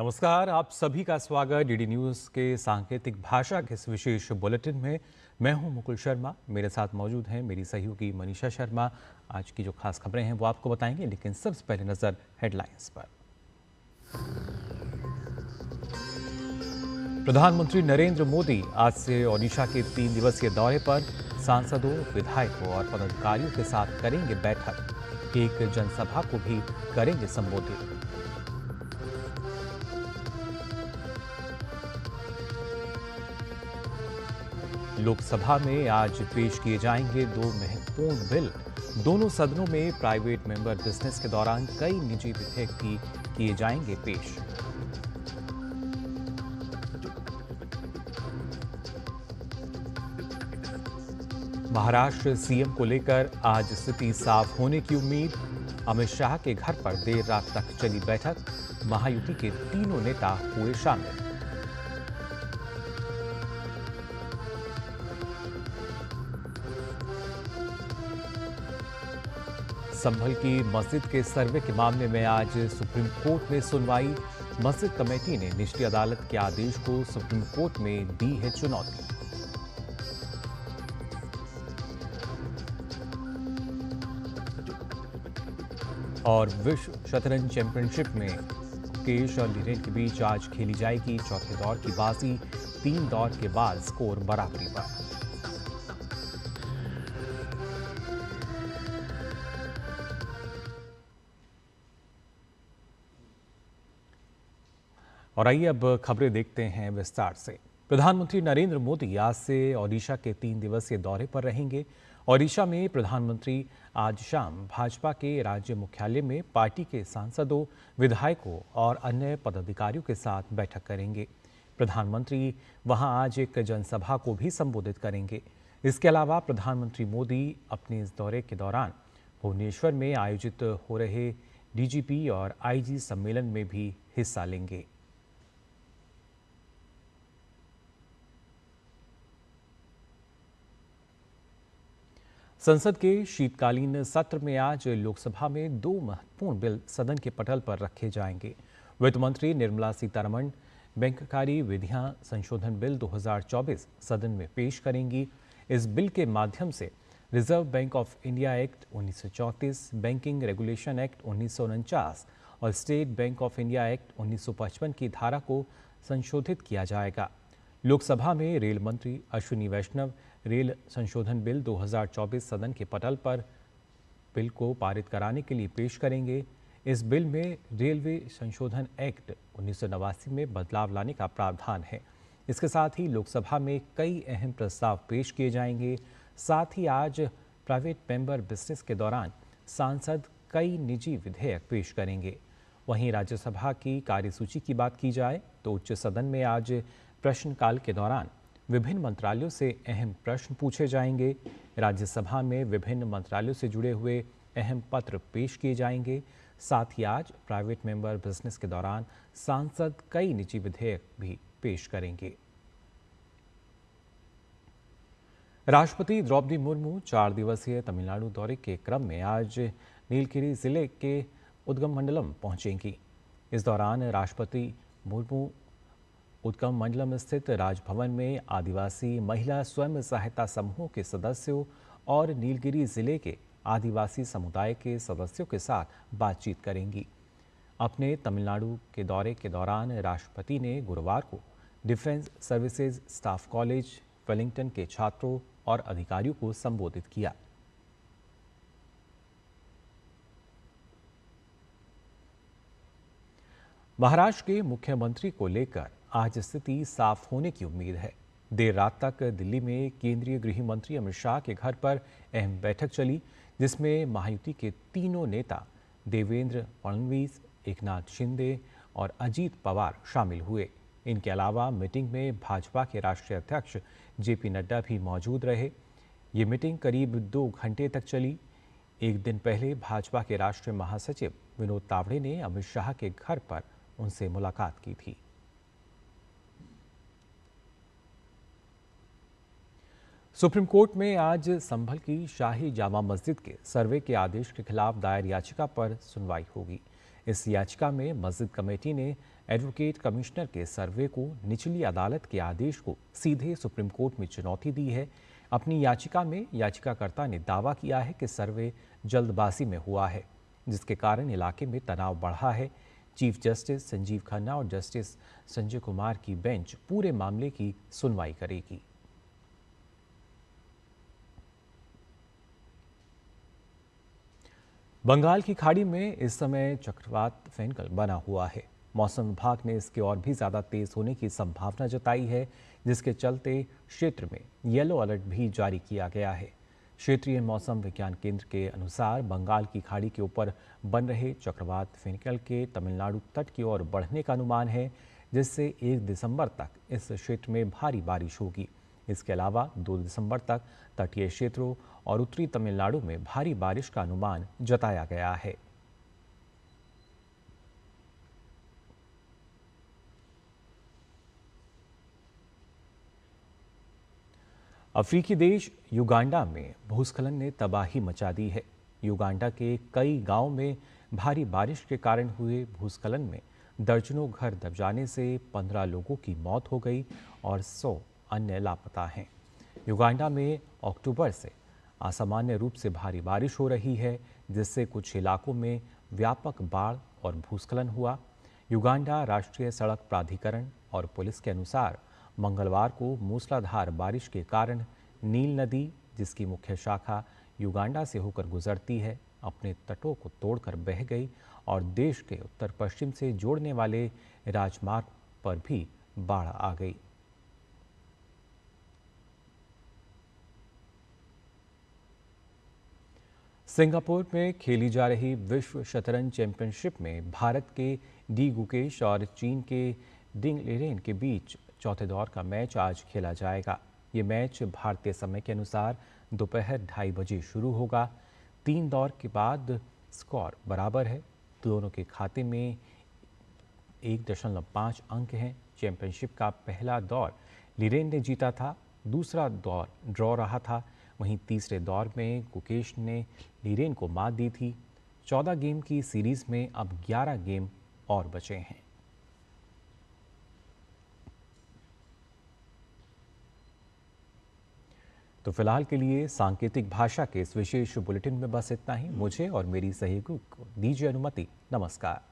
नमस्कार, आप सभी का स्वागत डीडी न्यूज़ के सांकेतिक भाषा के इस विशेष बुलेटिन में। मैं हूं मुकुल शर्मा, मेरे साथ मौजूद हैं मेरी सहयोगी मनीषा शर्मा। आज की जो खास खबरें हैं वो आपको बताएंगे, लेकिन सबसे पहले नजर हेडलाइंस पर। प्रधानमंत्री नरेंद्र मोदी आज से ओडिशा के 3 दिवसीय दौरे पर सांसदों, विधायकों और पदाधिकारियों के साथ करेंगे बैठक। एक जनसभा को भी करेंगे संबोधित। लोकसभा में आज पेश किए जाएंगे 2 महत्वपूर्ण बिल। दोनों सदनों में प्राइवेट मेंबर बिजनेस के दौरान कई निजी विधेयक भी किए जाएंगे पेश। महाराष्ट्र सीएम को लेकर आज स्थिति साफ होने की उम्मीद। अमित शाह के घर पर देर रात तक चली बैठक। महायुति के तीनों नेता हुए शामिल। संभल की मस्जिद के सर्वे के मामले में आज सुप्रीम कोर्ट में सुनवाई। मस्जिद कमेटी ने निचली अदालत के आदेश को सुप्रीम कोर्ट में दी है चुनौती। और विश्व शतरंज चैंपियनशिप में मुकेश और लीरेन के बीच आज खेली जाएगी चौथे दौर की बाजी। 3 दौर के बाद स्कोर बराबरी पर। और आइए अब खबरें देखते हैं विस्तार से। प्रधानमंत्री नरेंद्र मोदी आज से ओडिशा के 3 दिवसीय दौरे पर रहेंगे। ओडिशा में प्रधानमंत्री आज शाम भाजपा के राज्य मुख्यालय में पार्टी के सांसदों, विधायकों और अन्य पदाधिकारियों के साथ बैठक करेंगे। प्रधानमंत्री वहां आज एक जनसभा को भी संबोधित करेंगे। इसके अलावा प्रधानमंत्री मोदी अपने इस दौरे के दौरान भुवनेश्वर में आयोजित हो रहे डीजीपी और आईजी सम्मेलन में भी हिस्सा लेंगे। संसद के शीतकालीन सत्र में आज लोकसभा में 2 महत्वपूर्ण बिल सदन के पटल पर रखे जाएंगे। वित्त मंत्री निर्मला सीतारमण बैंककारी विधियां संशोधन बिल 2024 सदन में पेश करेंगी। इस बिल के माध्यम से reserve bank of India act 1934, banking regulation act 1949 और state bank of India act 1955 की धारा को संशोधित किया जाएगा। लोकसभा में रेल मंत्री अश्विनी वैष्णव रेल संशोधन बिल 2024 सदन के पटल पर बिल को पारित कराने के लिए पेश करेंगे। इस बिल में रेलवे संशोधन एक्ट 1989 में बदलाव लाने का प्रावधान है। इसके साथ ही लोकसभा में कई अहम प्रस्ताव पेश किए जाएंगे। साथ ही आज प्राइवेट मेंबर बिजनेस के दौरान सांसद कई निजी विधेयक पेश करेंगे। वहीं राज्यसभा की कार्यसूची की बात की जाए तो उच्च सदन में आज प्रश्नकाल के दौरान विभिन्न मंत्रालयों से अहम प्रश्न पूछे जाएंगे। राज्यसभा में विभिन्न मंत्रालयों से जुड़े हुए अहम पत्र पेश किए जाएंगे। साथ ही आज प्राइवेट मेंबर बिजनेस के दौरान सांसद कई निजी विधेयक भी पेश करेंगे। राष्ट्रपति द्रौपदी मुर्मू 4 दिवसीय तमिलनाडु दौरे के क्रम में आज नीलगिरी जिले के उदगमंडलम पहुंचेंगी। इस दौरान राष्ट्रपति मुर्मू उदगम मंडलम स्थित राजभवन में आदिवासी महिला स्वयं सहायता समूहों के सदस्यों और नीलगिरी जिले के आदिवासी समुदाय के सदस्यों के साथ बातचीत करेंगी। अपने तमिलनाडु के दौरे के दौरान राष्ट्रपति ने गुरुवार को defence services staff college Wellington के छात्रों और अधिकारियों को संबोधित किया। महाराष्ट्र के मुख्यमंत्री को लेकर आज स्थिति साफ होने की उम्मीद है। देर रात तक दिल्ली में केंद्रीय गृह मंत्री अमित शाह के घर पर अहम बैठक चली, जिसमें महायुति के तीनों नेता देवेंद्र फडणवीस, एकनाथ शिंदे और अजीत पवार शामिल हुए। इनके अलावा मीटिंग में भाजपा के राष्ट्रीय अध्यक्ष जेपी नड्डा भी मौजूद रहे। ये मीटिंग करीब 2 घंटे तक चली। एक दिन पहले भाजपा के राष्ट्रीय महासचिव विनोद तावड़े ने अमित शाह के घर पर उनसे मुलाकात की थी। सुप्रीम कोर्ट में आज संभल की शाही जामा मस्जिद के सर्वे के आदेश के खिलाफ दायर याचिका पर सुनवाई होगी। इस याचिका में मस्जिद कमेटी ने एडवोकेट कमिश्नर के सर्वे को निचली अदालत के आदेश को सीधे सुप्रीम कोर्ट में चुनौती दी है। अपनी याचिका में याचिकाकर्ता ने दावा किया है कि सर्वे जल्दबाजी में हुआ है, जिसके कारण इलाके में तनाव बढ़ा है। चीफ जस्टिस संजीव खन्ना और जस्टिस संजय कुमार की बेंच पूरे मामले की सुनवाई करेगी। बंगाल की खाड़ी में इस समय चक्रवात फेनकल बना हुआ है। मौसम विभाग ने इसके और भी ज़्यादा तेज होने की संभावना जताई है, जिसके चलते क्षेत्र में येलो अलर्ट भी जारी किया गया है। क्षेत्रीय मौसम विज्ञान केंद्र के अनुसार बंगाल की खाड़ी के ऊपर बन रहे चक्रवात फेनकल के तमिलनाडु तट की ओर बढ़ने का अनुमान है, जिससे 1 दिसंबर तक इस क्षेत्र में भारी बारिश होगी। इसके अलावा 2 दिसंबर तक तटीय क्षेत्रों और उत्तरी तमिलनाडु में भारी बारिश का अनुमान जताया गया है। अफ्रीकी देश युगांडा में भूस्खलन ने तबाही मचा दी है। युगांडा के कई गांवों में भारी बारिश के कारण हुए भूस्खलन में दर्जनों घर दब जाने से 15 लोगों की मौत हो गई और 100 अन्य लापता हैं। युगांडा में अक्टूबर से असामान्य रूप से भारी बारिश हो रही है, जिससे कुछ इलाकों में व्यापक बाढ़ और भूस्खलन हुआ। युगांडा राष्ट्रीय सड़क प्राधिकरण और पुलिस के अनुसार मंगलवार को मूसलाधार बारिश के कारण नील नदी, जिसकी मुख्य शाखा युगांडा से होकर गुजरती है, अपने तटों को तोड़कर बह गई और देश के उत्तर पश्चिम से जोड़ने वाले राजमार्ग पर भी बाढ़ आ गई। सिंगापुर में खेली जा रही विश्व शतरंज चैंपियनशिप में भारत के डी गुकेश और चीन के डिंग लिरेन के बीच चौथे दौर का मैच आज खेला जाएगा। ये मैच भारतीय समय के अनुसार दोपहर 2:30 बजे शुरू होगा। 3 दौर के बाद स्कोर बराबर है। दोनों के खाते में 1.5 अंक हैं। चैंपियनशिप का पहला दौर लिरेन ने जीता था, दूसरा दौर ड्रॉ रहा था। वहीं तीसरे दौर में गुकेश ने लिरेन को मात दी थी। 14 गेम की सीरीज में अब 11 गेम और बचे हैं। तो फिलहाल के लिए सांकेतिक भाषा के इस विशेष बुलेटिन में बस इतना ही। मुझे और मेरी सहयोगी को दीजिए अनुमति। नमस्कार।